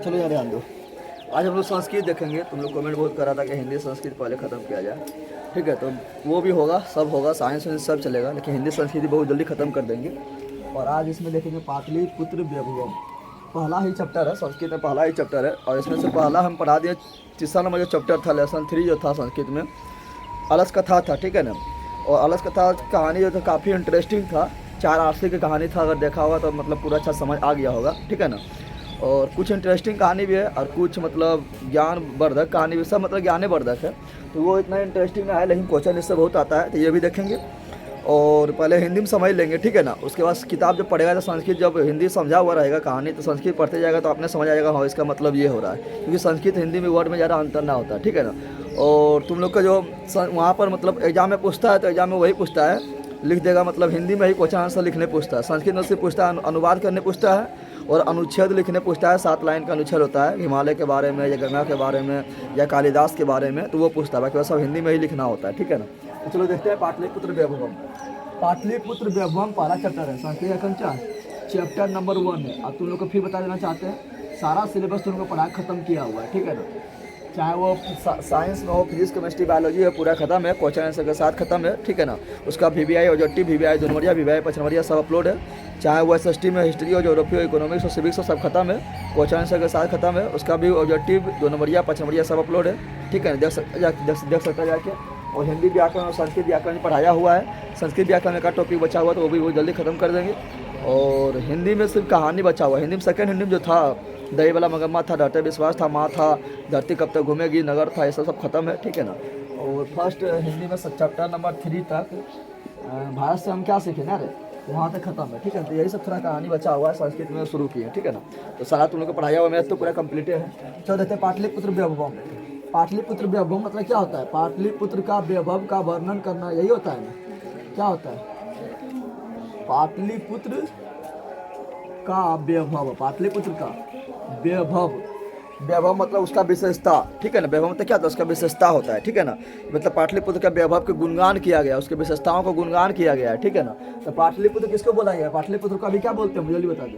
चलो यार ध्यान दो। आज हम लोग संस्कृत देखेंगे। तुम लोग कमेंट बहुत करा था कि हिंदी संस्कृत पहले ख़त्म किया जाए। ठीक है, तो वो भी होगा, सब होगा, साइंस वाइंस सब चलेगा, लेकिन हिंदी संस्कृति बहुत जल्दी ख़त्म कर देंगे। और आज इसमें देखेंगे पाटलिपुत्र वैभवम। पहला ही चैप्टर है, संस्कृत में पहला ही चैप्टर है। और इसमें से पहला हम पढ़ा दिए, तीसरा नंबर जो चैप्टर था, लेसन 3 जो था संस्कृत में, अलस कथा था। ठीक है ना। और अलस कथा कहानी जो था काफ़ी इंटरेस्टिंग था। 4 आरसी की कहानी था, अगर देखा होगा तो मतलब पूरा अच्छा समझ आ गया होगा। ठीक है ना। और कुछ इंटरेस्टिंग कहानी भी है और कुछ मतलब ज्ञानवर्धक कहानी भी, सब मतलब ज्ञानवर्धक है। तो वो इतना इंटरेस्टिंग है, लेकिन क्वेश्चन इससे बहुत आता है, तो ये भी देखेंगे। और पहले हिंदी में समझ लेंगे। ठीक है ना। उसके बाद किताब जब पढ़ेगा तो संस्कृत, जब हिंदी समझा हुआ रहेगा कहानी, तो संस्कृत पढ़ते जाएगा तो आपने समझ आएगा, हाँ इसका मतलब ये हो रहा है, क्योंकि संस्कृत हिंदी में वर्ड में ज़्यादा अंतर ना होता है। ठीक है ना। और तुम लोग का जो वहाँ पर मतलब एग्जाम में पूछता है, तो एग्जाम में वही पूछता है, लिख देगा, मतलब हिंदी में ही क्वेश्चन आंसर लिखने पूछता है। संस्कृत में सिर्फ पूछता है, अनुवाद करने पूछता है और अनुच्छेद लिखने पूछता है। 7 लाइन का अनुच्छेद होता है, हिमालय के बारे में या गंगा के बारे में या कालिदास के बारे में, तो वो पूछता है। बाकी सब हिंदी में ही लिखना होता है। ठीक है ना। तो चलो देखते हैं पाटलिपुत्र वैभवम। पाटलिपुत्र वैभवम पहला चैप्टर है, संस्कृत अखंड चैप्टर नंबर 1 है। अब तुम लोग को फिर बता देना चाहते हैं, सारा सिलेबस तुम लोग को पढ़ा खत्म किया हुआ है। ठीक है ना। चाहे वो साइंस में हो, फिजिक्स केमिस्ट्री बायोलॉजी है, पूरा खत्म है, क्वेश्चन आंसर के साथ खत्म है। ठीक है ना। उसका VVI ऑब्जेक्टिव, VVI 2 नंबरिया, VVI 5 नंबरिया सब अपलोड है। चाहे वो SST में हिस्ट्री हो, ज्योग्राफी हो, इकोनॉमिक्स हो, सिविक्स हो, सब खत्म है, क्वेश्चन आंसर के साथ खत्म है। उसका भी ऑब्जेक्टिव 2 नंबरिया 5 नंबरिया सब अपलोड है। ठीक है, देख सकता है जाके। और हिंदी व्याकरण और संस्कृत व्याकरण पढ़ाया हुआ है। संस्कृत व्याकरण का टॉपिक बचा हुआ, तो वो भी बहुत जल्दी खत्म कर देंगे। और हिंदी में सिर्फ कहानी बचा हुआ है। हिंदी में सेकेंड हिंदी में जो था, दही वाला मगम्मा था, डटे विश्वास था, माँ था, धरती कब तक घूमेगी, नगर था, ये सब खत्म है। ठीक है ना। और फर्स्ट हिंदी में चैप्टर नंबर 3 तक भारत से हम क्या सीखे ना रे, वहाँ तक खत्म है। ठीक है। तो यही सब थोड़ा कहानी बचा हुआ है, संस्कृत में शुरू किए। ठीक है ना। तो सारा तुम लोग को पढ़ाया हुआ, मैथ तो पूरा कंप्लीट है। चलो देखते हैं पाटलिपुत्र वैभवम। पाटलिपुत्र वैभवम मतलब क्या होता है? पाटलिपुत्र का वैभव का वर्णन करना, यही होता है ना। क्या होता है? पाटलिपुत्र का वैभव, पाटलिपुत्र का वैभव, वैभव मतलब उसका विशेषता। ठीक है ना। वैभव मतलब क्या होता है? उसका विशेषता होता है। ठीक है ना। मतलब पाटलिपुत्र का वैभव के गुणगान किया गया, उसके विशेषताओं को गुणगान किया गया है। ठीक है ना। तो पाटलिपुत्र किसको बोला गया? पाटलिपुत्र का अभी क्या बोलते हैं, मुझे जल्दी बता दो।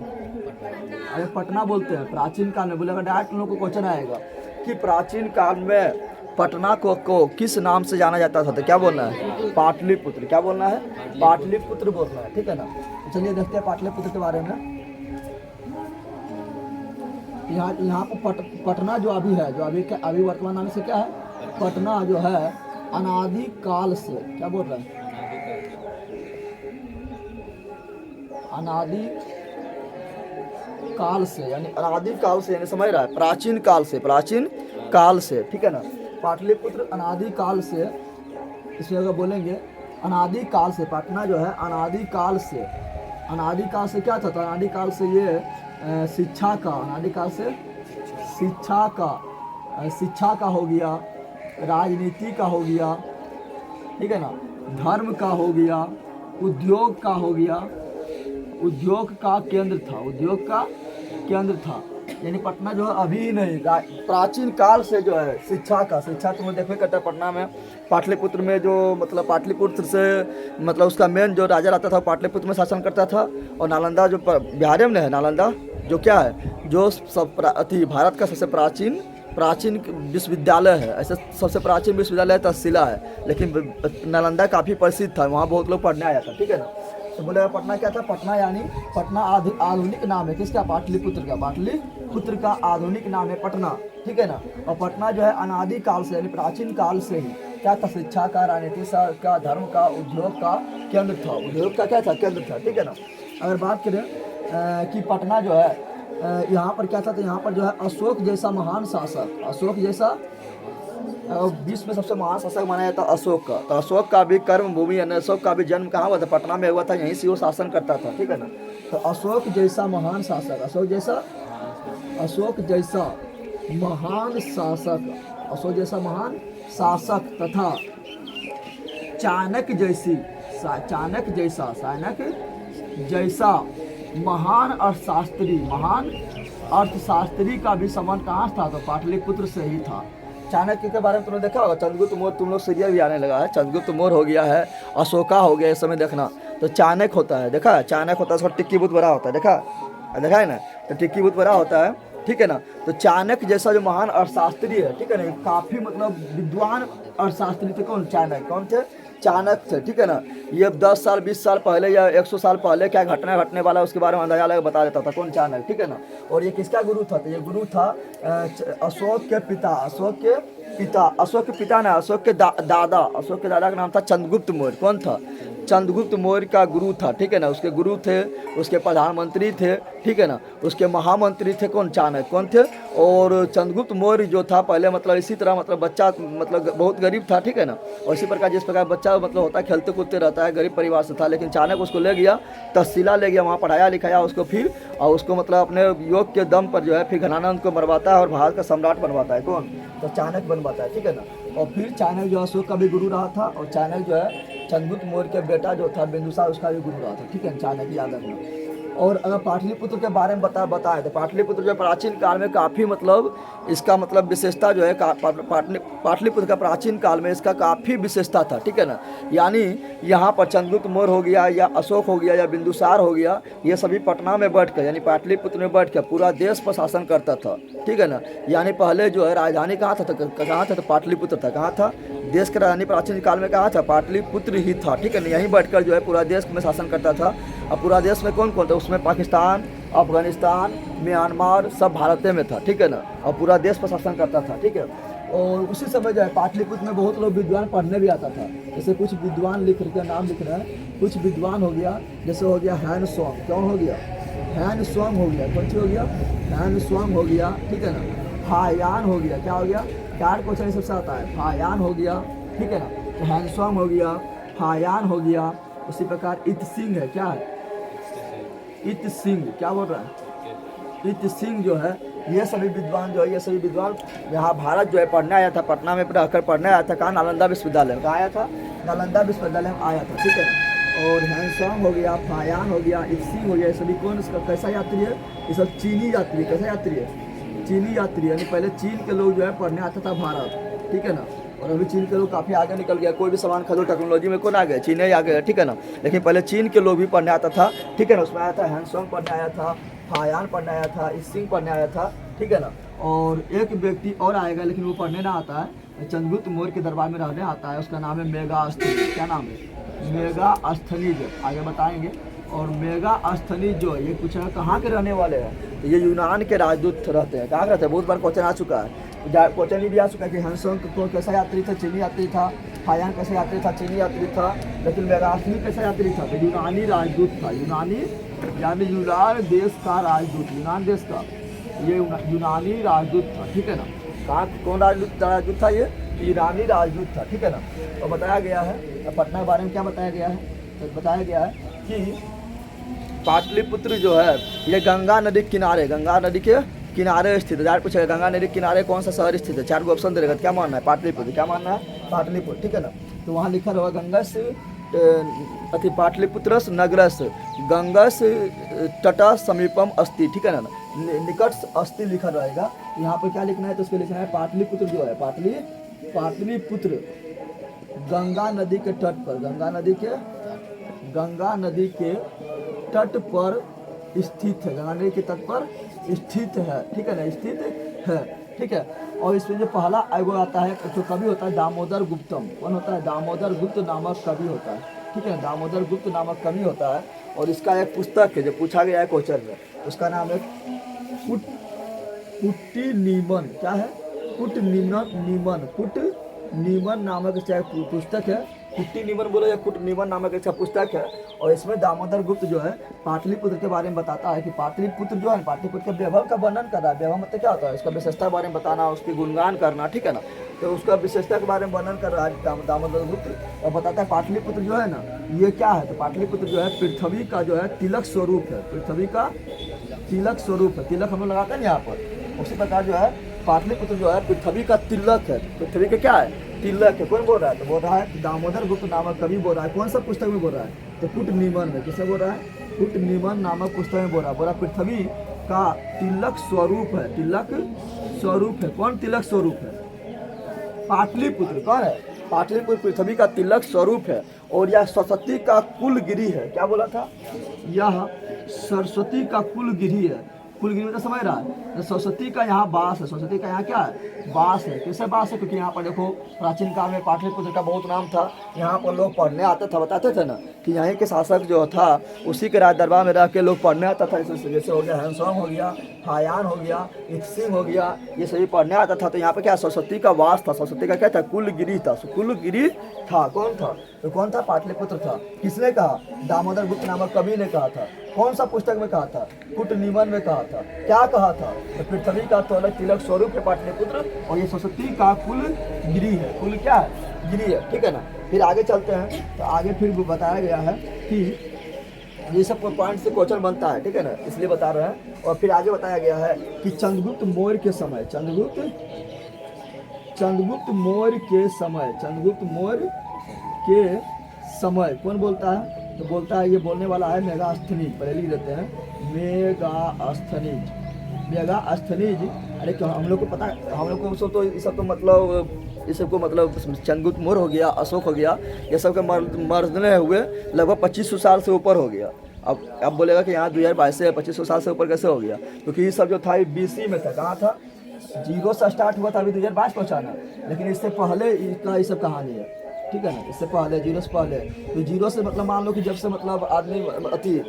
अरे पटना बोलते हैं। प्राचीन काल में बोलेगा, डायरेक्ट लोगों को क्वेश्चन आएगा कि प्राचीन काल में पटना को किस नाम से जाना जाता था, तो क्या बोलना है? पाटलिपुत्र। क्या बोलना है? पाटलिपुत्र बोलना है। ठीक है ना। तो चलिए देखते हैं पाटलिपुत्र के बारे में। यहाँ पर पटना जो अभी है, जो अभी वर्तमान नाम से क्या है, पटना जो है अनादि काल से, क्या बोल रहे हैं, अनादि काल से, यानी अनादि काल से, यानी समझ रहा है, प्राचीन काल से, प्राचीन काल से। ठीक है ना। पाटलिपुत्र अनादि काल से, इसमें अगर बोलेंगे अनादि काल से, पटना जो है अनादि काल से, अनादि काल से क्या था? तो अनादि काल से ये शिक्षा का, अनादि काल से शिक्षा का हो गया, राजनीति का हो गया, ठीक है ना, धर्म का हो गया, उद्योग का हो गया, उद्योग का केंद्र था, उद्योग का केंद्र था। यानी पटना जो है अभी ही नहीं, प्राचीन काल से जो है शिक्षा तुम्हें देखने करता है पटना में। पाटलिपुत्र में जो मतलब पाटलिपुत्र से मतलब उसका मेन जो राजा रहता था, पाटलिपुत्र में शासन करता था। और नालंदा जो बिहार में है, नालंदा जो क्या है, जो भारत का सबसे प्राचीन विश्वविद्यालय है। ऐसे सबसे प्राचीन विश्वविद्यालय तक्षशिला है, लेकिन नालंदा काफ़ी प्रसिद्ध था, वहाँ बहुत लोग पढ़ने आया था। ठीक है ना। तो बोलेगा पटना क्या था? पटना यानी पटना आधुनिक नाम है किसका? पाटलिपुत्र का। पाटलिपुत्र का आधुनिक नाम है पटना। ठीक है ना। और पटना जो है अनादि काल से, यानी प्राचीन काल से ही क्या था? शिक्षा का, राजनीति का, धर्म का, उद्योग का केंद्र था। उद्योग का क्या था? केंद्र था। ठीक है ना। अगर बात करें कि पटना जो है यहाँ पर क्या था, तो यहाँ पर जो है अशोक जैसा महान शासक, अशोक जैसा विश्व में सबसे महान शासक माना जाता है अशोक का। तो अशोक का भी कर्म भूमि, यानी अशोक का भी जन्म कहाँ हुआ था? पटना में हुआ था, यहीं से वो शासन करता था। ठीक है ना। तो अशोक जैसा महान शासक, अशोक जैसा महान शासक, अशोक जैसा महान शासक तथा चाणक्य जैसा महान अर्थशास्त्री का भी संबंध कहाँ था? तो पाटलिपुत्र से ही था। चाणक्य के बारे में तुमने देखा होगा, चंद्रगुप्त मौर्य, तुम लोग सीरियल भी आने लगा है, चंद्रगुप्त मौर्य हो गया है, अशोका हो गया, इस समय देखना। तो चाणक्य होता है, देखा है? चाणक्य होता है, उसका टिक्की बहुत बड़ा होता है, देखा है ना। तो टिक्की बहुत बड़ा होता है। ठीक है ना। तो चाणक्य जैसा जो महान अर्थशास्त्री है, ठीक है ना, काफ़ी मतलब विद्वान अर्थशास्त्री थे। कौन? चाणक्य। कौन थे? चाणक्य थे, ठीक है ना। ये 10 साल 20 साल पहले या 100 साल पहले क्या घटना घटने वाला है उसके बारे में अंदाजा लगा बता देता था। कौन? चाणक्य, ठीक है ना। और ये किसका गुरु था? तो ये गुरु था अशोक के पिता। अशोक के पिता ना, अशोक के दादा। अशोक के दादा का नाम था चंद्रगुप्त मौर्य। कौन था? चंद्रगुप्त मौर्य का गुरु था, ठीक है ना। उसके गुरु थे, उसके प्रधानमंत्री थे, ठीक है ना। उसके महामंत्री थे कौन? चाणक्य। कौन थे? और चंद्रगुप्त मौर्य जो था पहले मतलब इसी तरह मतलब बच्चा मतलब बहुत गरीब था, ठीक है ना। और इसी प्रकार जिस प्रकार बच्चा मतलब होता है खेलते कूदते रहता है, गरीब परिवार से था, लेकिन चाणक्य उसको ले गया, तहसीला ले गया, वहाँ पढ़ाया लिखाया उसको फिर, और उसको मतलब अपने योग के दम पर जो है फिर घनानंद को मरवाता है और भारत का सम्राट बनवाता है। कौन? तो चाणक्य बनवाता है, ठीक है ना। और फिर चाणक्य जो अशोक का भी गुरु रहा था, और चाणक्य जो है चंद्रगुप्त मौर्य के बेटा जो था बिंदुसार उसका भी गुरु रहा था, ठीक है। चाणक्य याद रखना। और अगर पाटलिपुत्र के बारे में बताएं तो पाटलिपुत्र जो प्राचीन काल में काफ़ी मतलब इसका मतलब विशेषता जो है पाटलिपुत्र का प्राचीन काल में इसका काफ़ी विशेषता था, ठीक है ना। यानी यहाँ पर चंद्रगुप्त मौर्य हो गया या अशोक हो गया या बिंदुसार हो गया, ये सभी पटना में बैठकर यानी पाटलिपुत्र में बैठकर पूरा देश पर शासन करता था, ठीक है ना। यानी पहले जो है राजधानी कहाँ था? तो पाटलिपुत्र था। कहाँ था? देश की राजधानी प्राचीन काल में कहाँ था? पाटलिपुत्र ही था, ठीक है ना। यहीं बैठकर जो है पूरा देश में शासन करता था। अब पूरा देश में कौन कौन था? उसमें पाकिस्तान, अफगानिस्तान, म्यांमार सब भारत में था, ठीक है ना। और पूरा देश पर शासन करता था, ठीक है। और उसी समय जो है पाटलिपुत्र में बहुत लोग विद्वान पढ़ने भी आता था। जैसे कुछ विद्वान लिख के नाम लिख रहे हैं, कुछ विद्वान हो गया, जैसे हो गया हैन स्वाम। कौन हो गया? हैन स्वाम हो गया। कौन सी हो गया? हैन स्वाम हो गया, ठीक है ना। फायान हो गया। क्या हो गया? 4 क्वेश्चन सबसे आता है। फायान हो गया, ठीक है ना। तो हैन स्वाम हो गया, फायान हो गया। उसी प्रकार इत सिंह है। क्या है? इत सिंह। क्या बोल रहा है? इत सिंह जो है, ये सभी विद्वान जो है, ये सभी विद्वान यहाँ भारत जो है पढ़ने आया था, पटना में रहकर पढ़ने आया था। कहाँ? नालंदा विश्वविद्यालय में। कहाँ आया था? नालंदा विश्वविद्यालय में आया था, ठीक है ना। और हैंसॉन्ग हो गया, फायान हो गया, इत सिंह हो गया, ये सभी कौन इसका कैसा यात्री है? ये सब चीनी यात्री। कैसा यात्री है? चीनी यात्री। यानी पहले चीन के लोग जो है पढ़ने आता था भारत, ठीक है ना। और अभी चीन के लोग काफ़ी आगे निकल गया। कोई भी सामान खरीदो टेक्नोलॉजी में कौन आ गया? चीन ही आ गया, ठीक है ना। लेकिन पहले चीन के लोग भी पढ़ने आता था, ठीक है ना। उसमें आया था हैंसॉन्ग पढ़ने आया था, फायान पढ़ने आया था, इत सिंह पढ़ने आया था, ठीक है ना। और एक व्यक्ति और आएगा लेकिन वो पढ़ने ना आता है, चंद्रगुप्त मौर्य के दरबार में रहने आता है। उसका नाम है मेगास्थनीज। क्या नाम है? मेगास्थनीज। आगे बताएंगे। और मेगास्थनीज जो है ये कुछ कहाँ के रहने वाले हैं? तो ये यूनान के राजदूत रहते हैं। कहाँ रहते हैं? बहुत बार क्वेश्चन आ चुका है, क्वेश्चन भी आ चुका है कि हैंसॉन्ग को कैसा यात्री था? चीनी यात्री था। फायान कैसा यात्री था? चीनी यात्री था। लेकिन मेगास्थनीज कैसा यात्री था? तो यूनानी राजदूत था। यूनानी यानी यूनान देश का राजदूत, यूनान देश का ये यूनानी राजदूत था, ठीक है ना। कहाँ कौन राजदूत था? ये यूनानी राजदूत था, ठीक है ना। तो बताया गया है पटना के बारे में क्या बताया गया है? तो बताया गया है कि पाटलिपुत्र जो है ये गंगा नदी के किनारे, गंगा नदी के किनारे स्थित है। यार पूछेगा गंगा नदी के किनारे कौन सा शहर स्थित है? 4 गो ऑप्शन देगा। क्या मानना है? पाटलिपुत्र। क्या मानना है? पाटलिपुत्र, ठीक है ना। तो वहाँ लिखा होगा गंगस अति पाटलिपुत्रस नगरस गंगस तटा समीपम अस्ति, ठीक है ना। निकट अस्ति लिखा रहेगा। यहाँ पर क्या लिखना है? तो उसको लिखना है पाटलिपुत्र जो है पाटलिपुत्र गंगा नदी के तट पर, गंगा नदी के तट पर स्थित है। गंगा नदी के तट पर स्थित है, ठीक है ना। स्थित है, ठीक है। और इसमें जो पहला आयोग आता है जो कवि होता है दामोदर गुप्तम। कौन होता है? दामोदर गुप्त नामक कवि होता है, ठीक है। दामोदर गुप्त नामक कवि होता है। और इसका एक पुस्तक है जो पूछा गया है क्वेश्चन में, उसका नाम है कुट्टी नीमन। क्या है? कुट नीमन नामक इसका पुस्तक है। कुट्टी नीमन बोलो या कुट नीमन नामक इसका पुस्तक है। और इसमें दामोदर गुप्त जो है पाटलिपुत्र के बारे में बताता है कि पाटलिपुत्र जो है पाटलिपुत्र के वैभव का वर्णन कर रहा है। वैभव मतलब क्या होता है? इसका विशेषता के बारे में बताना, उसकी गुणगान करना, ठीक है ना। तो उसका विशेषता के बारे में वर्णन कर रहा है दामोदर गुप्त। और बताता है पाटलिपुत्र जो है ना ये क्या है? तो पाटलिपुत्र जो है पृथ्वी का जो है तिलक स्वरूप है। पृथ्वी का तिलक स्वरूप है। तिलक हम लोग लगाते हैं यहाँ पर। उसी प्रकार जो है पाटलिपुत्र जो है पृथ्वी का तिलक है। पृथ्वी का क्या है? तिलक है। कौन बोल रहा है? तो बोल रहा है दामोदर गुप्त नामक कवि बोल रहा है। कौन सा पुस्तक में बोल रहा है? तो कुट नीमन में। किसे बोल रहा है? कुट नीमन नामक पुस्तक में बोल रहा है पृथ्वी का तिलक स्वरूप है। तिलक स्वरूप है। कौन तिलक स्वरूप है? पाटलिपुत्र। कौन है? पाटलिपुत्र पृथ्वी का तिलक स्वरूप है। और यह सरस्वती का कुल गिरी है। क्या बोला था? यह सरस्वती का कुल गिरी है। कुलगिरी मतलब समझ रहा है। तो सरस्वती का यहाँ वास है, सरस्वती का यहाँ क्या है, वास है। किससे वास है, क्योंकि यहाँ पर देखो प्राचीन काल में पाटलिपुत्र का बहुत नाम था। यहाँ पर लोग पढ़ने आते थे, बताते थे ना कि यहीं के शासक जो था उसी के राज दरबार में रह के लोग पढ़ने आता था। जैसे हो गया हैंसोंग हो गया, हायान हो गया, इत्सिंग हो गया, ये सभी पढ़ने आता था। तो यहाँ पे क्या सरस्वती का वास था, सरस्वती का क्या था, कुलगिरी था, कुलगिरी था। कौन था, तो कौन था, पाटलिपुत्र था। किसने कहा, दामोदर गुप्त नामक कवि ने कहा था। कौन सा पुस्तक में कहा था, कुटनिमन में कहा था। क्या कहा था, तो पृथ्वी का तो अलग तिलक स्वरूप है पाटलिपुत्र, और ये सरस्वती का कुल गिरी है, कुल क्या है, गिरी है, ठीक है ना। फिर आगे चलते हैं, तो आगे फिर बताया गया है कि ये सब पॉइंट से क्वेश्चन बनता है, ठीक है ना, इसलिए बता रहे हैं। और फिर आगे बताया गया है कि चंद्रगुप्त मौर्य के समय, चंद्रगुप्त मौर्य के समय, चंद्रगुप्त मौर्य के समय कौन बोलता है, तो बोलता है, ये बोलने वाला है मेगास्थनीज। पहले लिख देते हैं मेगास्थनीज, मेगास्थनीज। अरे क्यों, हम लोग को पता, हम लोग को तो ये सब तो मतलब, ये सबको मतलब चंद्रगुप्त मौर्य हो गया, अशोक हो गया, ये सब के मरने हुए लगभग 2500 साल से ऊपर हो गया। अब बोलेगा कि यहाँ 2022 से 2500 साल से ऊपर कैसे हो गया, क्योंकि ये सब जो था BC में था। कहाँ था, 0 से स्टार्ट हुआ था, अभी 2022 पहुँचाना, लेकिन इससे पहले इसका ये सब कहानी है, ठीक है ना। इससे पहले 0 से पहले, तो 0 से मतलब मान लो कि जब से मतलब आदमी अति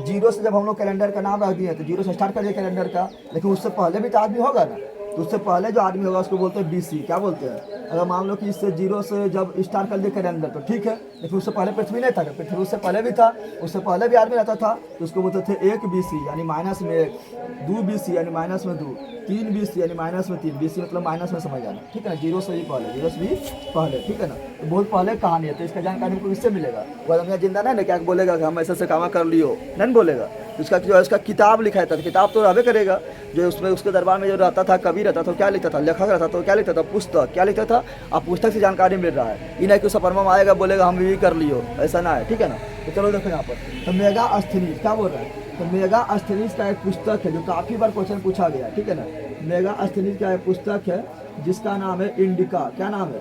0 से जब हम लोग कैलेंडर का नाम रख दिए तो 0 से स्टार्ट कर दिए कैलेंडर का, लेकिन उससे पहले भी तो आदमी होगा ना, तो उससे पहले जो आदमी होगा उसको बोलते हैं BC। क्या बोलते हैं, अगर मान लो कि इससे 0 से जब स्टार्ट कर दिए कैलेंडर तो ठीक है, लेकिन उससे पहले पृथ्वी नहीं था, पृथ्वी उससे पहले भी था, उससे पहले भी आदमी रहता था, तो उसको बोलते थे 1 BC यानी माइनस में 1, 2 BC यानी माइनस में 2, 3 BC यानी माइनस में 3, BC मतलब माइनस में समझ जाना, ठीक है ना। 0 से भी पहले, 0 से भी पहले, ठीक है ना। तो बहुत पहले कहानी है, तो इसका जानकारी हमको किससे मिलेगा, वो हमें जिंदा नहीं ना, क्या बोलेगा कि हम ऐसे से काम कर लियो, नहीं बोलेगा। उसका जो है उसका किताब लिखा था, किताब तो रहबे करेगा, जो उसमें उसके दरबार में जो रहता था, कवि रहता था, क्या लिखता था, लेखक रहता था, क्या लिखता था, पुस्तक, क्या लिखता था। अब पुस्तक से जानकारी मिल रहा है, ये नहीं कि सपरमा में आएगा बोलेगा हम भी कर लियो, ऐसा ना है, ठीक है ना। तो चलो देखो यहाँ पर, तो मेगास्थनीज क्या बोल रहा है, तो मेगास्थनीज का एक पुस्तक है जो काफ़ी बार क्वेश्चन पूछा गया, ठीक है ना। मेगास्थनीज का एक पुस्तक है जिसका नाम है इंडिका। क्या नाम है,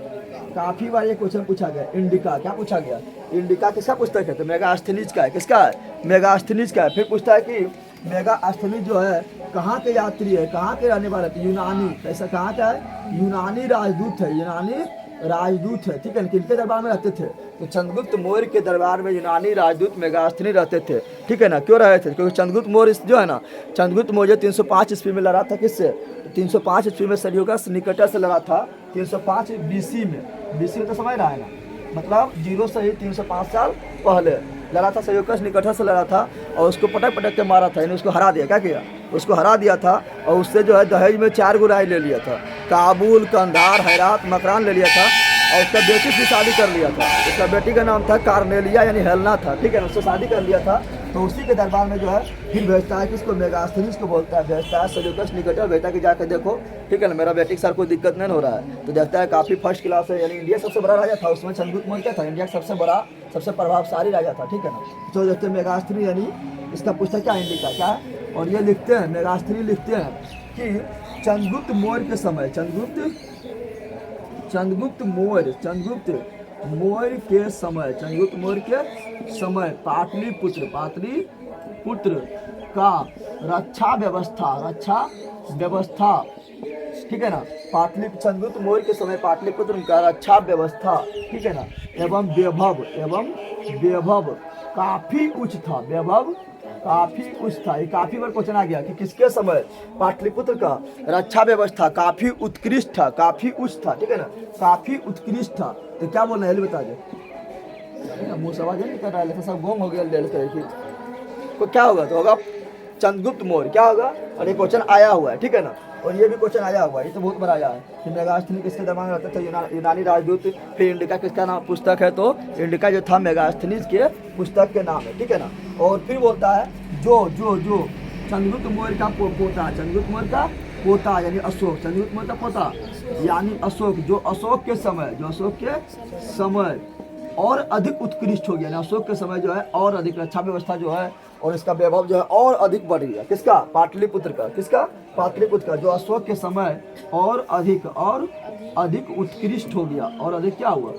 काफ़ी बार ये क्वेश्चन पूछा गया, इंडिका। क्या पूछा गया, इंडिका किसका पुस्तक है, तो मेगास्थनीज का है। किसका है, मेगास्थनीज का है। फिर पूछता है कि मेगास्थनीज जो है कहाँ के यात्री है, कहाँ के रहने वाले थे, यूनानी। कैसा, कहाँ का है, यूनानी राजदूत है, यूनानी राजदूत है, ठीक है। किनके दरबार में रहते थे, तो चंद्रगुप्त मौर्य के दरबार में यूनानी राजदूत मेगास्थनी रहते थे, ठीक है ना। क्यों रहे थे, क्योंकि चंद्रगुप्त मौर्य जो है ना, चंद्रगुप्त मौर्य 305 ईस्वी में लड़ा था। किससे, 305 ईस्वी में सेल्यूकस निकेटर से लड़ा था। 305 BC में, BC में तो समझ रहा है ना, मतलब 0 से ही 305 साल पहले लड़ा था, सेल्यूकस निकेटर से लड़ा था, और उसको पटक पटक के मारा था, यानी उसको हरा दिया। क्या किया, उसको हरा दिया था, और उससे जो है दहेज में 4 गुराई ले लिया था, काबुल, कंधार, हेरात, मकरान ले लिया था, और उसका बेटी से शादी कर लिया था। उसका बेटी का नाम था कार्नेलिया यानी हेलना था, ठीक है ना, उससे शादी कर लिया था। तो उसी के दरबार में जो है फिर भेजता है, किसको, मेगास्थनीज को बोलता है, भेजता है सेल्यूकस निकेटर, भेजता है कि जाकर देखो, ठीक है ना, मेरा बेटी के साथ कोई दिक्कत नहीं हो रहा है। तो देखता है काफ़ी फर्स्ट क्लास है, यानी इंडिया सबसे बड़ा राजा था उसमें, चंद्रगुप्त मौर्य क्या था, इंडिया का सबसे बड़ा, सबसे प्रभावशाली राजा था, ठीक है ना। तो देखते हैं मेगास्थनी, यानी इसका पुस्तक क्या, इंडिका क्या है। और ये लिखते हैं, मेगास्थनी लिखते हैं कि चंद्रगुप्त मौर्य के समय, चंद्रगुप्त मौर्य के समय, चंद्रगुप्त मौर्य के समय पाटलिपुत्र का रक्षा व्यवस्था, ठीक है ना। चंद्रगुप्त मौर्य के समय पाटलिपुत्र का रक्षा व्यवस्था, ठीक है ना, एवं वैभव काफी उच्च था, वैभव काफी उच्च था। ये काफी बार क्वेश्चन आ गया कि किसके समय पाटलिपुत्र का रक्षा व्यवस्था काफी उत्कृष्ट था, काफी उच्च था, ठीक है ना, काफी उत्कृष्ट था। तो क्या बोलना है बता दे, मुँह सवाल नहीं कर रहा है, सब गोम हो गया, को क्या होगा, तो होगा चंद्रगुप्त मौर्य। क्या होगा, और ये क्वेश्चन आया हुआ है, ठीक है ना, और ये भी क्वेश्चन आया हुआ है, ये तो बहुत बड़ा आया है कि मेगास्थनी किसके दरबार में रहते थे, यूनानी राजदूत। फिर इंडिका किसका नाम पुस्तक है, तो इंडिका जो था मेगास्थनीज के पुस्तक के नाम है, ठीक है ना। और फिर बोलता है जो चंद्रगुप्त मौर्य का पोता, चंद्रगुप्त मौर्य का पोता यानी अशोक, चंद्रगुप्त मौर्य का पोता यानी अशोक, जो अशोक के समय और अधिक उत्कृष्ट हो गया, अशोक के समय जो है और अधिक रक्षा व्यवस्था जो है और इसका वैभव जो है और अधिक बढ़ गया। किसका, पाटलिपुत्र का, किसका, पाटलिपुत्र का, जो अशोक के समय और अधिक उत्कृष्ट हो गया, और अधिक क्या हुआ,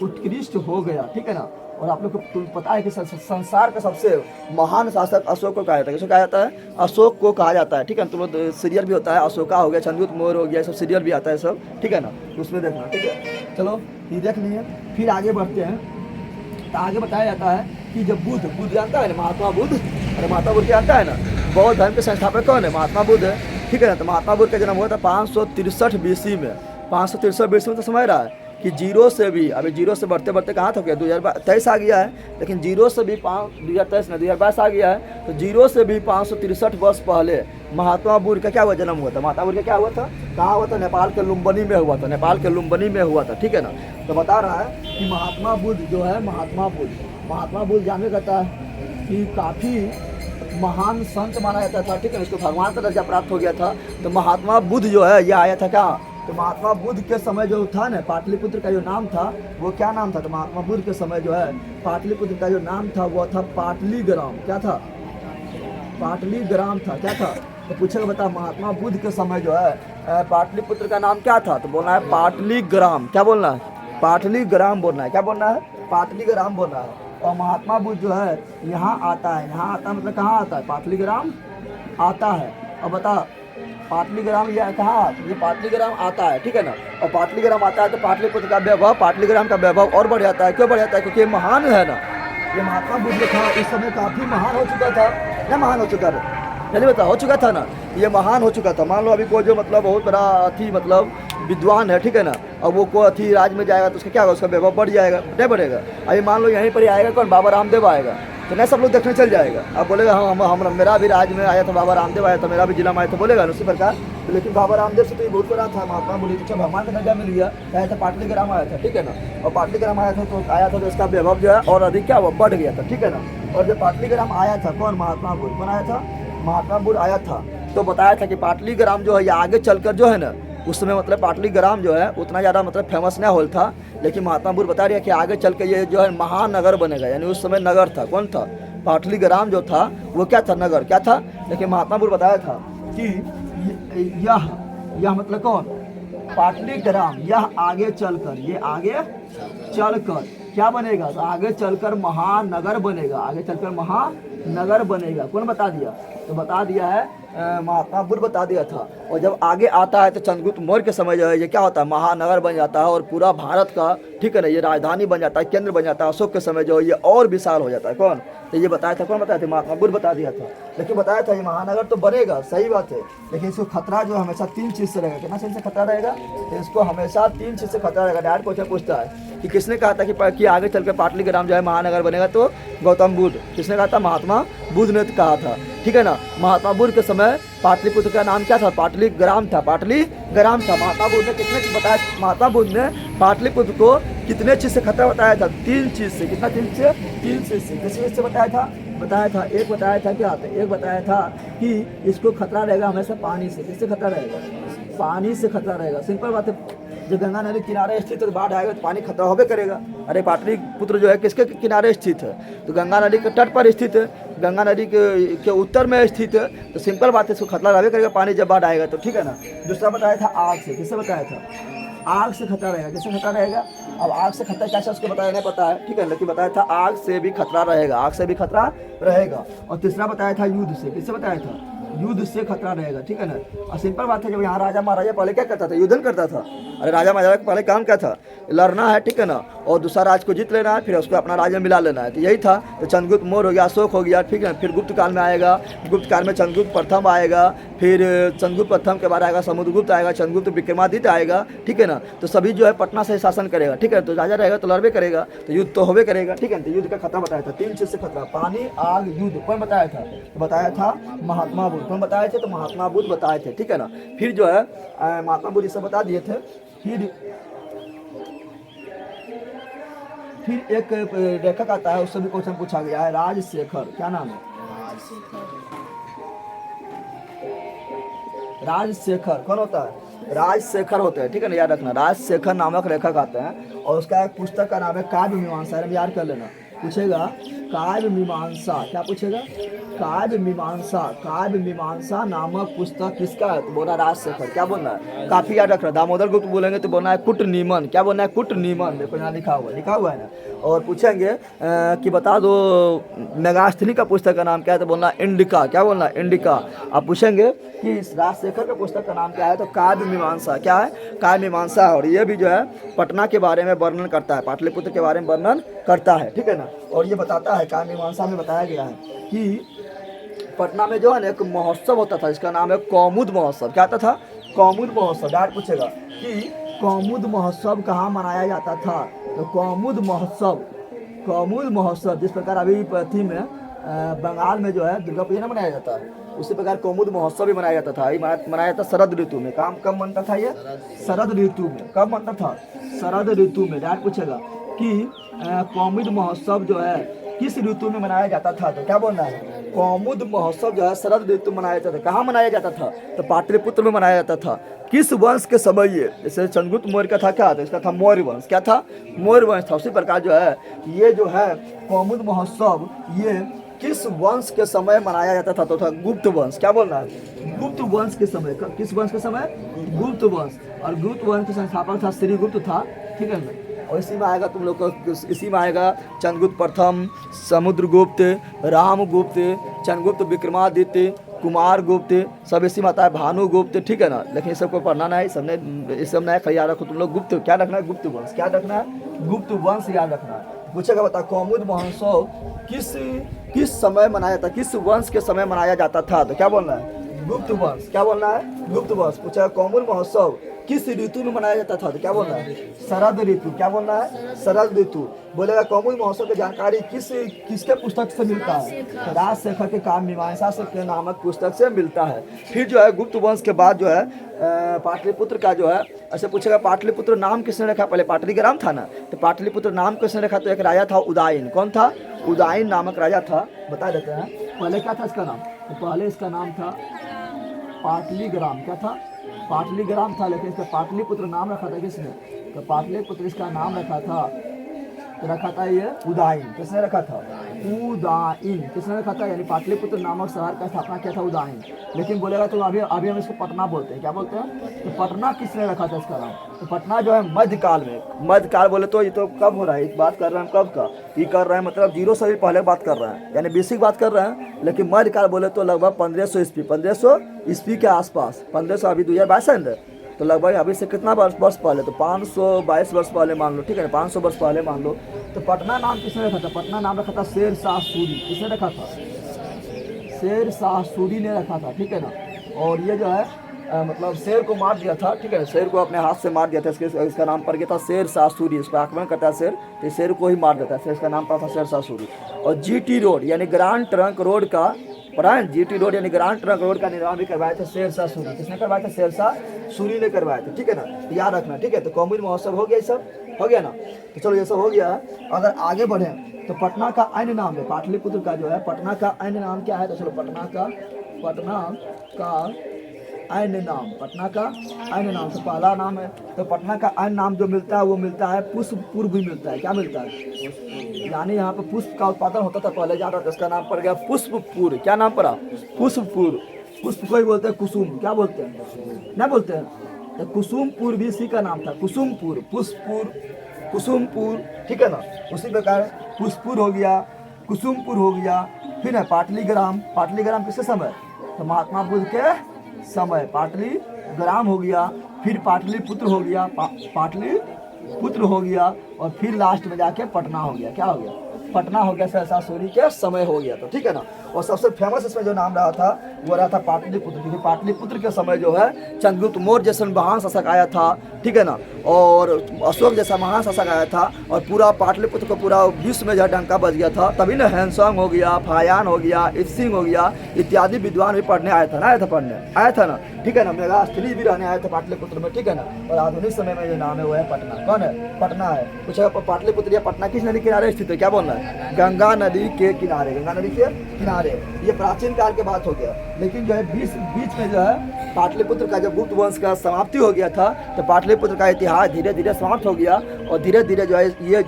उत्कृष्ट हो गया, ठीक है ना। और आप लोग को तुम्हें पता है कि संसार का सबसे महान शासक अशोक को कहा जाता है। किसको कहा जाता है? अशोक को कहा जाता है। ठीक है, तुम लोग सीरियल भी होता है, अशोका हो गया, चंद्रगुप्त मौर्य हो गया, सब सीरियल भी आता है सब। ठीक है ना, उसमें देखना। ठीक है, चलो ये देख लिए, फिर आगे बढ़ते हैं। तो आगे बताया जाता है कि जब बुद्ध जानता है ना, महात्मा बुद्ध, अरे महात्मा बुद्ध जानता है ना, बौद्ध धर्म के संस्थापक कौन है? महात्मा बुद्ध है। ठीक है ना, तो महात्मा बुद्ध का जन्म हुआ था 563 BC में। 563 BC में तो समझ रहा है कि जीरो से भी, अभी जीरो से बढ़ते बढ़ते कहाँ तक गया? 2023 आ गया है, लेकिन जीरो से भी 2022 आ गया है, तो जीरो से भी 563 वर्ष पहले महात्मा बुद्ध का क्या हुआ? जन्म हुआ था। महात्मा बुद्ध का क्या हुआ था? कहाँ हुआ था? नेपाल के लुम्बिनी में हुआ था। नेपाल के लुम्बिनी में हुआ था। ठीक है ना, तो बता रहा है कि महात्मा बुद्ध जो है, महात्मा बुद्ध जानने जाता है कि काफ़ी महान संत माना जाता था। ठीक है, उसको भगवान का दर्जा प्राप्त हो गया था। तो महात्मा बुद्ध जो है ये आया था क्या? तो महात्मा बुद्ध के समय जो था ना, पाटलिपुत्र का जो नाम था वो क्या नाम था? तो महात्मा बुद्ध के समय जो है पाटलिपुत्र का जो नाम था वो था पाटलीग्राम। क्या था? पाटलीग्राम था। क्या था? तो पूछेगा बता, महात्मा बुद्ध के समय जो है पाटलिपुत्र का नाम क्या था? तो बोलना है पाटलीग्राम। क्या बोलना है? पाटलीग्राम बोलना है। क्या बोलना है? पाटलीग्राम बोलना है। और महात्मा बुद्ध जो है यहाँ आता है। यहाँ आता है मतलब कहाँ आता है? पाटलीग्राम आता है। और बता, पाटलीग्राम ये कहाँ? ये पाटलीग्राम आता है। ठीक है ना, और पाटलीग्राम आता है तो पाटलिपुत्र का वैभव, पाटलीग्राम का वैभव और बढ़ जाता है। क्यों बढ़ जाता है? क्योंकि ये महान है ना। ये महात्मा बुद्ध था इस समय काफ़ी महान हो चुका था ना, महान हो चुका था, नहीं बता हो चुका था ना, ये महान हो चुका था। मान लो अभी कोई जो मतलब बहुत बड़ा अथी मतलब विद्वान है, ठीक है ना, अब वो कोई अथी राज में जाएगा तो उसका क्या होगा? उसका वैभव बढ़ जाएगा, नहीं बढ़ेगा? अभी मान लो यहीं पर ही आएगा कौन? बाबा रामदेव आएगा, तो नहीं सब लोग देखने चल जाएगा। अब बोलेगा हम मेरा भी राज में आया था, बाबा रामदेव आया था, मेरा भी जिला में आया था, बोलेगा ना उसी प्रकार। तो लेकिन बाबा रामदेव से तो ये बहुत बड़ा था। महात्मा बोले तो भगवान का दर्जा मिल गया, आया था पाटलीग्राम आया था। ठीक है ना, और पाटलीग्राम आया था तो इसका वैभव जो है और अधिक क्या हुआ? बढ़ गया था। ठीक है ना, और जब पाटलीग्राम आया था कौन? महात्मा बुद्ध। कौन आया था? महात्मा बुद्ध आया था। तो बताया था कि पाटलीग्राम जो है ये आगे चलकर जो है ना, उस समय मतलब पाटलीग्राम जो है उतना ज़्यादा मतलब फेमस नहीं होल था, लेकिन महात्मा बुद्ध बता रहे हैं कि आगे चल के ये जो है महानगर बनेगा। यानी उस समय नगर था, कौन था? पाटलीग्राम जो था वो क्या था? नगर। क्या था? लेकिन महात्मा बुद्ध बताया था कि यह मतलब कौन? पाटलीग्राम, यह आगे चलकर, ये आगे चलकर क्या बनेगा? तो आगे चलकर महानगर बनेगा। आगे चलकर महानगर बनेगा। कौन बता दिया? तो बता दिया है महात्मा बुद्ध बता दिया था। और जब आगे आता है तो चंद्रगुप्त मौर्य के समय जो है ये क्या होता है? महानगर बन जाता है और पूरा भारत का, ठीक है ना, ये राजधानी बन जाता है, केंद्र बन जाता है। अशोक के समय जो है ये और विशाल हो जाता है। कौन? तो ये बताया था। कौन बताया था? महात्मा बुद्ध बता दिया था। लेकिन बताया था ये महानगर तो बनेगा, सही बात है, लेकिन इसको खतरा जो हमेशा 3 चीज़ से रहेगा। कितना चीज़ से खतरा रहेगा? तो इसको हमेशा 3 चीज़ से खतरा रहेगा। डायरेक्ट क्वेश्चन पूछता है कि किसने कहा था कि आगे चलकर पाटलीग्राम जो है महानगर बनेगा? तो गौतम बुद्ध। किसने कहा था? महात्मा बुद्ध ने कहा था। ठीक है ना, महात्मा बुद्ध के समय पाटलिपुत्र का नाम क्या था? पाटलीग्राम था। पाटलीग्राम था। महात्मा बुद्ध ने कितने चीज़ बताया? महात्मा बुद्ध ने पाटलिपुत्र को कितने चीज़ से खतरा बताया था? 3 चीज़ से। कितना? 3 से 3 चीज़ से। किस चीज़ से बताया था? एक बताया था क्या? एक बताया था कि इसको खतरा रहेगा हमेशा पानी से। किससे खतरा रहेगा? पानी से खतरा रहेगा। सिंपल बात है, जब गंगा नदी किनारे स्थित है तो बाढ़ आएगा तो पानी खतरा होबे करेगा। अरे पाटलिपुत्र जो है किसके किनारे स्थित है? तो गंगा नदी के तट पर स्थित है, गंगा नदी के उत्तर में स्थित है, तो सिंपल बात है इसको खतरा रहबे करेगा पानी जब बाढ़ आएगा तो। ठीक है ना। दूसरा बताया था आग से। किससे बताया था? आग से खतरा रहेगा। किससे खतरा रहेगा? अब आग से खतरा क्या उसको बताया नहीं पता है, ठीक है, लेकिन बताया था आग से भी खतरा रहेगा। आग से भी खतरा रहेगा। और तीसरा बताया था युद्ध से। किससे बताया था? युद्ध से खतरा रहेगा। ठीक है ना। और सिंपल बात है, जब यहाँ राजा महाराजा पहले क्या करता था? युद्धन करता था। अरे राजा महाराजा का पहले काम क्या था? लड़ना है, ठीक है ना, और दूसरा राज को जीत लेना है, फिर उसको अपना राज्य में मिला लेना है। तो यही था। तो चंद्रगुप्त मौर्य हो गया, अशोक हो गया, ठीक है, फिर गुप्त काल में आएगा, गुप्त काल में चंद्रगुप्त प्रथम आएगा, फिर चंद्रगुप्त प्रथम के बाद आएगा समुद्रगुप्त आएगा, चंद्रगुप्त विक्रमादित्य आएगा। ठीक है ना। तो सभी जो है पटना से शासन करेगा। ठीक है, तो राजा रहेगा तो लड़बे करेगा, तो युद्ध तो होबे करेगा। ठीक है, तो युद्ध का खतरा बताया था। 3 चीज़ से खतरा, पानी, आग, युद्ध। कौन बताया था? तो बताया था महात्मा बुद्ध। कौन बताए थे? तो महात्मा बुद्ध बताए थे। ठीक है ना। फिर जो है महात्मा बुद्ध इसे बता दिए थे। फिर एक लेखक आता है, उससे भी क्वेश्चन पूछा गया है, राजशेखर। क्या नाम है? राजशेखर। कौन होता है? राजशेखर होते हैं। ठीक है ना, याद रखना, राजशेखर नामक लेखक आते हैं और उसका एक पुस्तक का नाम है काव्य मीमांसा। याद कर लेना। पूछेगा काव्य मीमांसा। क्या पूछेगा? काव्य मीमांसा। काव्य मीमांसा नामक पुस्तक किसका है? तो बोला राजशेखर। क्या बोलना है? काफी याद रखना। दामोदर गुप्त बोलेंगे तो बोलना है कुट नीमन। क्या बोलना है? कुट नीमन। देखो यहाँ लिखा हुआ है ना। और पूछेंगे कि बता दो मेगास्थनी का पुस्तक का नाम क्या है, तो बोलना इंडिका। क्या बोलना? इंडिका। आप पूछेंगे कि इस राजशेखर का पुस्तक का नाम क्या है, तो काव्य मीमांसा। क्या है? काव्य मीमांसा। और ये भी जो है पटना के बारे में वर्णन करता है, पाटलिपुत्र के बारे में वर्णन करता है, ठीक है ना। और ये बताता है, काव्य मीमांसा में बताया गया है कि पटना में जो है ना एक महोत्सव होता था, इसका नाम है कौमुद महोत्सव। क्या होता था? कौमुद महोत्सव। डायरेक्ट पूछेगा कि कौमुद महोत्सव कहाँ मनाया जाता था, तो कौमुद महोत्सव जिस प्रकार अभी थी में बंगाल में जो है दुर्गा पूजा ना मनाया जाता है, उसी प्रकार कौमुद महोत्सव भी मनाया जाता था। ये मनाया जाता शरद ऋतु में। काम कब मनता था ये? शरद ऋतु में। कब मनता था? शरद ऋतु में। डायरेक्ट पूछेगा कि कौमुद महोत्सव जो है किस ऋतु में मनाया जाता था, तो क्या बोलना है? कौमुद महोत्सव जो है शरद ऋतु में मनाया जाता था। कहाँ मनाया जाता था? तो पाटलिपुत्र में मनाया जाता था। किस वंश के समय ये? जैसे चंद्रगुप्त मौर्य का था, क्या था? इसका था मौर्य वंश। क्या था? मौर्य वंश था। उसी प्रकार जो है ये जो है कौमुद महोत्सव ये किस वंश के समय मनाया जाता था, तो था गुप्त वंश। क्या बोलना है? गुप्त वंश के समय। किस वंश के समय? गुप्त वंश। और गुप्त वंश के संस्थापक था श्रीगुप्त था, ठीक है ना। और इसी में आएगा तुम लोग को, इसी में आएगा चंद्रगुप्त प्रथम, समुद्रगुप्त, रामगुप्त, चंद्रगुप्त विक्रमादित्य, कुमार गुप्त, सब इसी में आता है, भानुगुप्त, ठीक है ना। लेकिन इस सबको पढ़ना नहीं, इस सब नहीं, याद रखो तुम लोग। गुप्त क्या रखना है? गुप्त वंश। क्या रखना है? गुप्त वंश याद रखना है। पूछेगा बता कौमुद महोत्सव किस समय मनाया जाता, किस वंश के समय मनाया जाता था, तो क्या बोलना है? गुप्त वंश। क्या बोलना है? गुप्त वंश। पूछेगा कौमुद महोत्सव किस ऋतु में मनाया जाता था, तो क्या बोलना है? शरद ऋतु। क्या बोलना है? शरद ऋतु। बोलेगा कौमुद महोत्सव की जानकारी किसके पुस्तक से मिलता है, तो राजशेखर के काव्य मीमांसा से नामक पुस्तक से मिलता है। फिर जो है गुप्त वंश के बाद जो है पाटलिपुत्र का जो है, ऐसे पूछेगा पाटलिपुत्र नाम किसने रखा? पहले पाटलिग्राम था ना, तो पाटलिपुत्र नाम किसने रखा? तो एक राजा था उदयन। कौन था? उदयन नामक राजा था। बता देते हैं पहले क्या था इसका नाम, तो पहले इसका नाम था पाटलिग्राम। क्या था? पाटलिग्राम था। लेकिन इसका पाटलिपुत्र नाम रखा था किसने? तो पाटलिपुत्र इसका नाम रखा था, तो रखा था ये उदयन। किसने रखा था? उदयन। किसने रखा था? यानी पाटलिपुत्र नामक शहर का स्थापना किया था उदयन। लेकिन बोलेगा तो अभी हम इसको पटना बोलते हैं। क्या बोलते हैं? तो पटना किसने रखा था इसका नाम? तो पटना जो है मध्यकाल में। मध्यकाल बोले तो ये तो कब हो रहा है? बात कर रहे हैं कब का? ये कर रहे हैं मतलब 0 से भी पहले बात कर रहे हैं, यानी बीसी की बात कर रहे हैं। लेकिन मध्यकाल बोले तो लगभग 1500 ईस्वी, 1500 ईस्वी के आसपास। 1500 अभी 2022 है, तो लगभग अभी से कितना वर्ष पहले? तो 522 वर्ष पहले मान लो, ठीक है, 500 वर्ष पहले मान लो। तो पटना नाम किसने रखा था? पटना नाम रखा था शेर शाह सूरी। किसने रखा था? शेर शाह सूरी ने रखा था, ठीक है ना। और ये जो है मतलब शेर को मार दिया था, ठीक है, शेर को अपने हाथ से मार दिया था। इसका नाम पड़ गया था शेर शाह सूरी। इस पर आक्रमण करता है शेर, तो शेर को ही मार देता है, इसका नाम पड़ा था शेर शाह सूरी। और GT रोड यानी ग्रांड ट्रंक रोड का पढ़ा है, GT रोड यानी ग्रांड ट्रंक रोड का निर्माण भी करवाया था शेर शाह सूरी। किसने करवाया था? शेर शाह सूरी ने करवाया था, ठीक है ना, याद रखना, ठीक है। तो कौमुद महोत्सव हो गया, ये सब हो गया ना। तो चलो ये सब हो गया। अगर आगे बढ़े तो पटना का अन्य नाम है, पाटलिपुत्र का जो है पटना का अन्य नाम क्या है? तो चलो पटना का अन्य नाम, पटना का अन्य नाम। तो पहला नाम है, तो पटना का अन्य नाम जो मिलता है वो मिलता है पुष्पपुर भी मिलता है। क्या मिलता है? यानी यहाँ पे पुष्प का उत्पादन होता था पहले ज़्यादा, तो इसका नाम पड़ गया पुष्पपुर। क्या नाम पड़ा? पुष्पपुर। पुष्प को ही बोलते हैं कुसुम। क्या बोलते हैं? ना बोलते हैं, तो कुसुमपुर भी इसी का नाम था। कुसुमपुर, पुष्पपुर, कुसुमपुर, ठीक है ना। उसी प्रकार पुष्पपुर हो गया, कुसुमपुर हो गया। फिर है पाटलिग्राम। पाटलिग्राम किसके समय? तो महात्मा बुद्ध के समय पाटलिग्राम हो गया। फिर पाटलिपुत्र हो गया, पाटलिपुत्र हो गया। और फिर लास्ट में जाके पटना हो गया। क्या हो गया? पटना हो गया, शेर शाह सूरी के समय हो गया। तो ठीक है ना। और सबसे फेमस इसमें जो नाम रहा था वो रहा था पाटलिपुत्र, क्योंकि पाटलिपुत्र के समय जो है चंद्रगुप्त मौर्य जैसा महान शासक आया था, ठीक है ना, और अशोक जैसा महान शासक आया था, और पूरा पाटलिपुत्र को पूरा विश्व में जो डंका बज गया था। तभी ना हैंसोंग हो गया, फायान हो गया, इत्सिंग हो गया, इत्यादि विद्वान भी पढ़ने आया था ना, आया था ना, ठीक है ना। मेगास्थली भी रहने आए थे पाटलिपुत्र में, ठीक है ना। और आधुनिक समय में जो नाम है वो है पटना। कौन है? पटना है। कुछ पाटलिपुत्र या पटना किस नदी किनारे स्थित है? क्या बोलना है? गंगा नदी के किनारे। गंगा नदी के किनारे। ये प्राचीन काल के बात हो गया। लेकिन जो है बीच में जो है पाटलिपुत्र का जब गुप्त वंश का समाप्ति हो गया था, तो पाटलिपुत्र का इतिहास धीरे धीरे समाप्त हो गया। और धीरे धीरे जो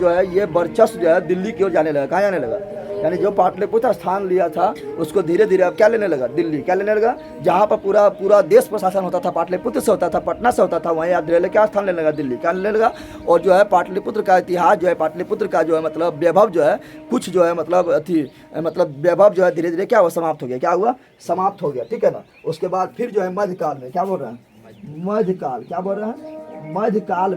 है ये वर्चस्व जो है दिल्ली की ओर जाने लगा। कहाँ जाने लगा? यानी जो पाटलिपुत्र स्थान लिया था उसको धीरे धीरे अब क्या लेने लगा, दिल्ली क्या लेने लगा, जहाँ पर पूरा पूरा देश प्रशासन होता था पाटलिपुत्र से होता था, पटना से होता था, वहीं अब धीरे क्या स्थान लेने लगा, दिल्ली क्या लेने लगा। और जो है पाटलिपुत्र का इतिहास जो है, पाटलिपुत्र का जो है मतलब वैभव जो है, कुछ जो है मतलब वैभव जो है धीरे धीरे क्या हुआ, समाप्त हो गया। क्या हुआ, समाप्त हो गया, ठीक है ना। उसके बाद फिर जो है मध्यकाल में क्या बोल रहे हैं, मध्यकाल क्या बोल रहे हैं, मध्यकाल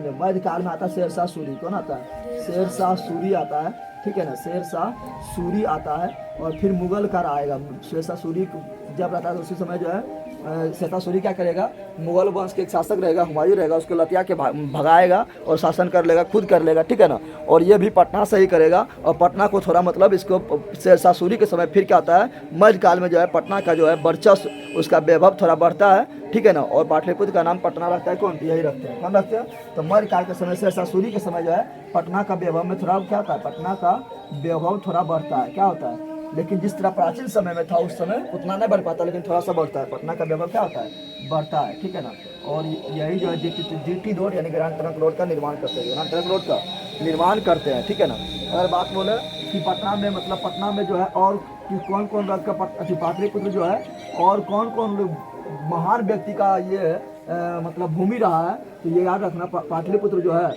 में आता है शेरशाह सूरी। कौन आता है, शेरशाह सूरी आता है, ठीक है ना, शेरशाह सूरी आता है। और फिर मुगल का आएगा, शेरशाह सूरी जब रहता है तो उसी समय जो है शेरशाह सूरी क्या करेगा, मुगल वंश के एक शासक रहेगा, हुमायूं रहेगा, उसको लतिया के भगाएगा और शासन कर लेगा, खुद कर लेगा, ठीक है ना। और ये भी पटना से ही करेगा। और पटना को थोड़ा मतलब इसको शेरशाह सूरी के समय फिर क्या आता है, मध्यकाल में जो है पटना का जो है वर्चस्व, उसका वैभव थोड़ा बढ़ता है, ठीक है ना। और पाटलिपुत्र का नाम पटना रखता है, कौन, यही रखते हैं, कौन रखते हैं। तो मध्यकाल के समय शेरशाह सूरी के समय जो है पटना का वैभव में थोड़ा क्या होता है, पटना का वैभव थोड़ा बढ़ता है, क्या होता है। लेकिन जिस तरह प्राचीन समय में था उस समय उतना नहीं बढ़ पाता, लेकिन थोड़ा सा बढ़ता है, पटना का वैभव क्या होता है, बढ़ता है, ठीक है ना। और यही जो है जीटी रोड यानी ग्रांड ट्रंक रोड का निर्माण करते हैं, ग्रांड ट्रंक रोड का निर्माण करते हैं, ठीक है ना। अगर बात बोले कि पटना में मतलब पटना में जो है और कि कौन कौन राज्य का पाटलिपुत्र जो है और कौन कौन महान व्यक्ति का ये मतलब भूमि रहा है, तो ये याद रखना, पाटलिपुत्र जो है,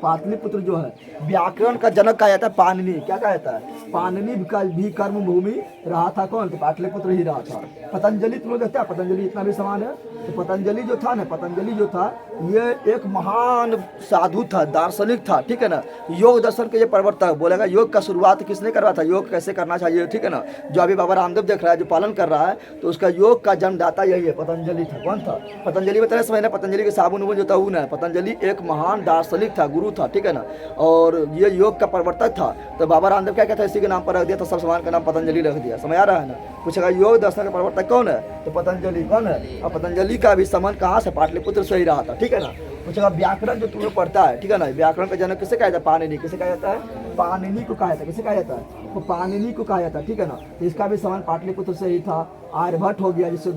पाटलिपुत्र जो है व्याकरण का जनक कहा जाता है, पाणिनि क्या कहा जाता है, पाणिनि का भी कर्म भूमि रहा था, कौन, तो पाटलिपुत्र ही रहा था। पतंजलि तुम लोग देखते हैं, पतंजलि इतना भी समान है। तो पतंजलि जो था ना, पतंजलि जो था ये एक महान साधु था, दार्शनिक था, ठीक है ना। योग दर्शन के ये प्रवर्तक, बोलेगा योग का शुरुआत किसने करवा था, योग कैसे करना चाहिए, ठीक है ना। जो अभी बाबा रामदेव देख रहा है, जो पालन कर रहा है, तो उसका योग का जन्मदाता यही है, पतंजलि था। कौन था, पतंजलि बताया समझ ना, पतंजलि के साबुन उबुन जो था वो ना, पतंजलि एक महान दार्शनिक था, गुरु था, ठीक है ना। और ये योग का प्रवर्तक था। तो बाबा रामदेव क्या कहता है, इसी के नाम पर रख दिया, तो सब सामान का नाम पतंजलि रख दिया, समझ आ रहा है ना। पूछेगा योग दर्शन का प्रवर्तक कौन है, तो पतंजलि कौन है। और पतंजलि का भी संबंध कहाँ से, पाटलिपुत्र से ही रहा था, ठीक है ना। पूछेगा व्याकरण जो तुम लोग पढ़ता है, ठीक है ना, व्याकरण का जनक किसे कहा जाता है, पाणिनि, किसे कहा जाता है, पाणिनि को कहा जाता है, किसे कहा जाता है, तो पाणिनि को कहा जाता है, ठीक है ना। तो इसका भी संबंध पाटलिपुत्र से ही था। आर्यभट्ट हो गया, जिससे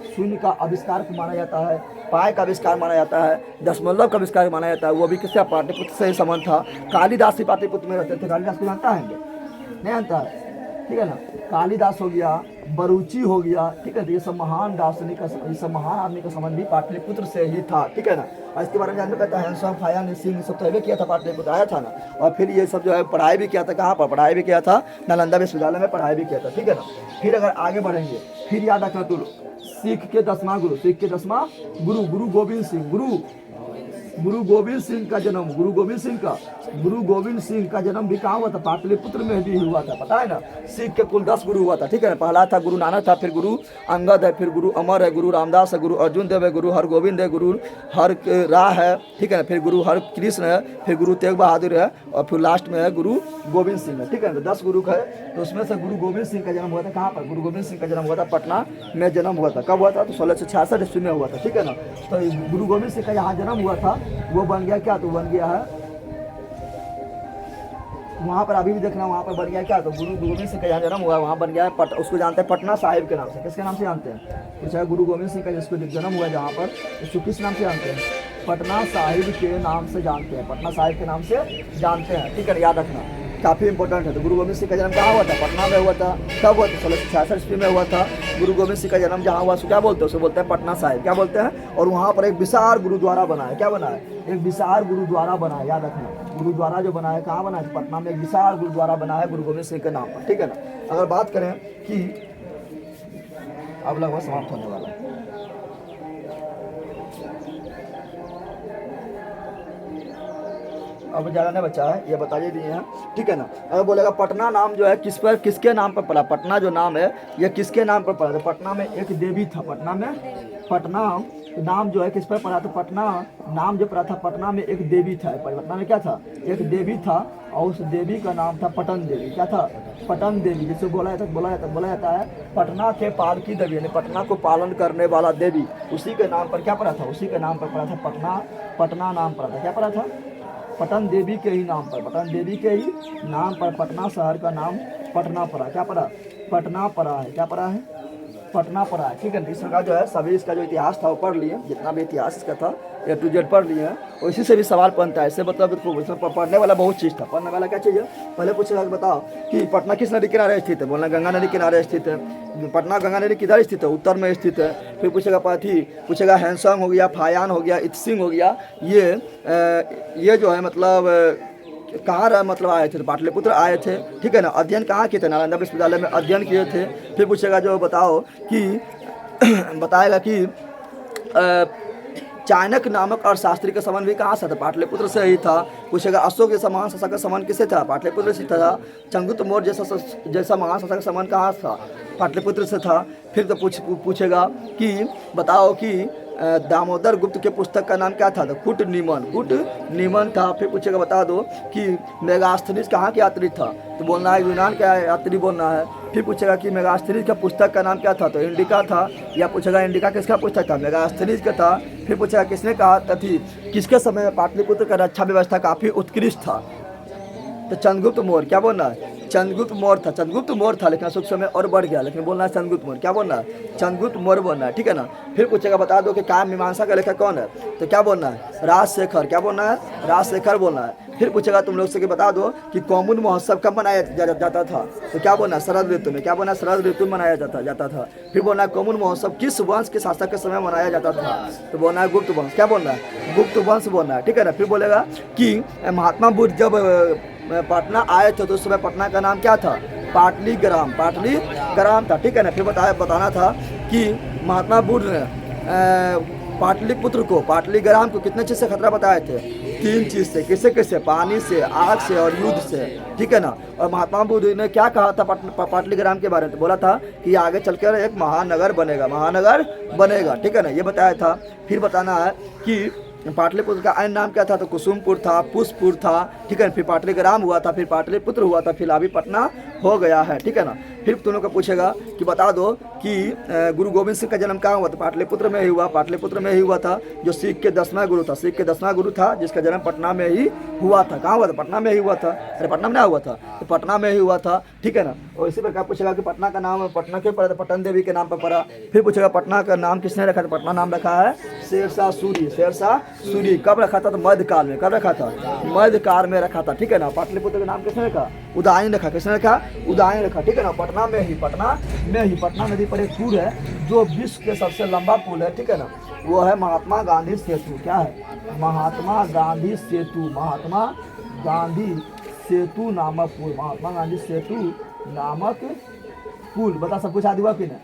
शून्य का आविष्कार को माना जाता है, पाए का आविष्कार माना जाता है, दशमलव का आविष्कार माना जाता है, वो भी किससे, पाटलिपुत्र से ही संबंध था। कालिदास भी पाटलिपुत्र में रहते थे, कालिदास को जानता है, नहीं जानता है, ठीक है ना। कालिदास हो गया, बरूची हो गया, ठीक है। ये सब महान दार्शनिक का, ये सब महान आदमी का संबंध भी पाटलिपुत्र से ही था, ठीक है ना। और इसके बारे में जानते कहता है हैंसॉन्ग फाया सिंह सब तो किया था, पाटलिपुत्र आया था ना। और फिर ये सब जो है पढ़ाई भी किया था, कहाँ पर पढ़ाई भी किया था, नालंदा विश्वविद्यालय में पढ़ाई भी किया था, ठीक है ना। फिर अगर आगे बढ़ेंगे, फिर याद रखना तुम, सिख के 10वां गुरु, गुरु गोविंद सिंह, गुरु गोविंद सिंह का जन्म, गुरु गोविंद सिंह का जन्म भी कहाँ हुआ था, पाटलिपुत्र में भी हुआ था, पता है ना। सिख के कुल 10 गुरु हुआ था, ठीक है ना। पहला था गुरु नानक था, फिर गुरु अंगद है, फिर गुरु अमर है, गुरु रामदास है, गुरु अर्जुन देव है, गुरु हरगोविंद है, गुरु हर राह है, ठीक है ना। फिर गुरु हर कृष्ण है, फिर गुरु तेग बहादुर है, और फिर लास्ट में है गुरु गोविंद सिंह है, ठीक है ना। 10 गुरु है, तो उसमें से गुरु गोविंद सिंह का जन्म हुआ था कहाँ पर, गुरु गोविंद सिंह का जन्म हुआ था पटना में, जन्म हुआ था, कब हुआ था, तो 1666 ईस्वी में हुआ था, ठीक है ना। तो गुरु गोविंद सिंह का यहाँ जन्म हुआ था, वो बन गया क्या, तो बन गया है वहाँ पर, अभी भी देखना वहाँ पर बन गया क्या, तो गुरु गोविंद सिंह का यहाँ जन्म हुआ, वहाँ बन गया है उसको जानते हैं पटना साहिब के नाम से। किसके नाम से जानते हैं, तो चाहे गुरु गोविंद सिंह का जिसको जन्म हुआ जहाँ पर, उसको किस नाम से जानते हैं, पटना साहिब के नाम से जानते हैं, पटना साहिब के नाम से जानते हैं, ठीक है, याद रखना, काफ़ी इंपॉर्टेंट है। तो गुरु गोविंद सिंह का जन्म कहाँ हुआ था, पटना में हुआ था, कब हुआ था, 1666 ईस्वी में हुआ था। गुरु गोविंद सिंह का जन्म जहाँ हुआ उसको क्या बोलते हैं, उसको बोलते हैं पटना साहिब, क्या बोलते हैं। और वहाँ पर एक विशाल गुरुद्वारा बना है, क्या बना है, एक विशाल गुरुद्वारा बना है, याद रखना। गुरुद्वारा जो बना है कहाँ बना है, पटना में एक विशाल गुरुद्वारा बना है गुरु गोविंद सिंह के नाम पर, ठीक है ना। अगर बात करें कि अब लगभग समाप्त होने वाला है, अब ज़्यादा नहीं बचा है, ये बता ही दिए हैं, ठीक है ना। अगर बोलेगा पटना नाम जो है किसके नाम पर पड़ा, पटना जो नाम है ये किसके नाम पर पड़ा, तो पटना में एक देवी था, पटना नाम जो है किस पर पड़ा, तो पटना नाम जो पड़ा था, पटना में एक देवी था, पटना में क्या था, एक देवी था, और उस देवी का नाम था पटन देवी, क्या था, पटन देवी, जिसे बोला जाता है पटना के पालकी देवी, यानी पटना को पालन करने वाला देवी, उसी के नाम पर क्या पड़ा था, उसी के नाम पर पड़ा था पटना नाम पड़ा था, क्या पड़ा था, पटन देवी के ही नाम पर, पटन देवी के ही नाम पर पटना शहर का नाम पटना पड़ा, क्या पड़ा, पटना पड़ा है, क्या पड़ा है, पटना पड़ा है, ठीक है। इसका जो है सभी इसका जो इतिहास था वो पढ़ लिए, जितना भी इतिहास इसका था A to Z पढ़ लिए हैं, और इसी से भी सवाल बनता है। इससे मतलब इसमें पढ़ने वाला बहुत चीज़ था। पढ़ने वाला क्या चीज़ है, पहले पूछेगा कि बताओ कि पटना किस नदी किनारे स्थित है, बोलना गंगा नदी किनारे स्थित है। पटना गंगा नदी किधर स्थित है, उत्तर में स्थित है। फिर पूछेगा पाथी, पूछेगा हैंसोंग हो गया, फायान हो गया, इत्सिंग हो गया, ये जो है मतलब कहाँ रहा, मतलब आए थे, तो पाटलिपुत्र आए थे, ठीक है ना। अध्ययन कहाँ किए थे, नालंदा विश्वविद्यालय में अध्ययन किए थे। फिर पूछेगा जो बताओ कि बताएगा कि चाणक्य नामक अर्थशास्त्री का संबंध भी कहाँ से था, पाटलिपुत्र से ही था। पूछेगा अशोक जैसा महान शासक का संबंध किससे था, पाटलिपुत्र से था। चंद्रगुप्त मौर्य जैसा महान शासक का संबंध कहाँ था, पाटलिपुत्र से था। फिर तो पूछेगा कि बताओ कि दामोदर गुप्त के पुस्तक का नाम क्या था, तो कूट नीमन था। फिर पूछेगा बता दो कि मेगास्थनीज कहाँ के यात्री था, तो बोलना है यूनान का यात्री बोलना है। फिर पूछेगा कि मेगास्थनीज का पुस्तक का नाम क्या था, तो इंडिका था। या पूछेगा इंडिका किसका पुस्तक था, मेगास्थनीज का था। फिर पूछेगा किसने कहा थी, किसके समय में पाटलिपुत्र का रक्षा व्यवस्था काफ़ी उत्कृष्ट था, तो चंद्रगुप्त मौर्य। क्या बोलना है, चंद्रगुप्त मौर्य था। चंद्रगुप्त मौर्य था, लेकिन अशोक समय और बढ़ गया, लेकिन बोलना है चंद्रगुप्त मौर्य। क्या बोलना है, चंद्रगुप्त मौर्य बोलना है, ठीक है ना। फिर पूछेगा बता दो कि काव्य मीमांसा का लेखक कौन है, तो क्या बोलना है, राजशेखर। क्या बोलना है, राजशेखर बोलना है। फिर पूछेगा तुम लोग से कि बता दो कि कौमुद महोत्सव कब मनाया जाता था, तो क्या बोलना है, शरद ऋतु में। क्या बोलना है, शरद ऋतु में मनाया जाता था। फिर बोलना है कौमुद महोत्सव किस वंश के शासक के समय मनाया जाता था, तो बोलना है गुप्त वंश। क्या बोलना है, गुप्त वंश बोलना है, ठीक है ना। फिर बोलेगा कि महात्मा बुद्ध जब पटना आए थे तो उस समय पटना का नाम क्या था, पाटलीग्राम था, ठीक है ना। फिर बताना था कि महात्मा बुद्ध ने पाटलिपुत्र को, पाटलीग्राम को कितने चीज़ से खतरा बताए थे, 3 चीज़ से। किससे, पानी से, आग से और युद्ध से, ठीक है ना। और महात्मा बुद्ध ने क्या कहा था पाटलीग्राम के बारे में, तो बोला था कि आगे चलकर एक महानगर बनेगा, ठीक है ना, ये बताया था। फिर बताना है कि पाटलिपुत्र का अन्य नाम क्या था, तो कुसुमपुर था, पुष्पपुर था, ठीक है। फिर पाटलीग्राम हुआ था, फिर पाटलिपुत्र हुआ था, फिर अभी पटना हो गया है, ठीक है ना। फिर तुम लोग को पूछेगा कि बता दो कि गुरु गोविंद सिंह का जन्म कहाँ हुआ, तो पाटलिपुत्र में ही हुआ था, जो सिख के 10वां गुरु था, जिसका जन्म पटना में ही हुआ था। कहाँ हुआ था, पटना में ही हुआ था। अरे पटना में ना हुआ था, तो पटना में ही हुआ था, ठीक है ना। और इसी प्रकार पूछेगा कि पटना का नाम पटना क्यों पड़ा, तो पटन देवी के नाम पर पड़ा। फिर पूछेगा पटना का नाम किसने रखा, तो पटना नाम रखा है शेरशाह सूरी। कब रखा था, तो मध्यकाल में। कब रखा था, मध्यकाल में रखा था, ठीक है ना। पाटलिपुत्र का नाम किसने रखा, उदयन रखा। किसने रखा, उदयन रखा, ठीक है ना। पटना में ही पटना नदी पर एक पुल है जो विश्व के सबसे लंबा पुल है, ठीक है ना। वो है महात्मा गांधी सेतु। क्या है, महात्मा गांधी सेतु नामक पुल, महात्मा गांधी सेतु नामक पुल। बता सब कुछ याद हुआ कि नहीं,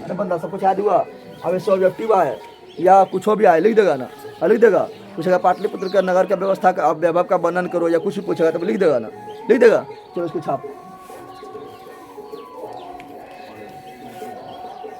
अरे बंदा सब कुछ याद हुआ। अब इससे ऑब्जेक्टिव आए या कुछ भी आए लिख देगा ना, लिख देगा। पूछेगा पाटलिपुत्र का नगर का व्यवस्था का वैभव का वर्णन करो, या कुछ भी पूछेगा तो लिख देगा ना, लिख देगा। चलो इसको छाप।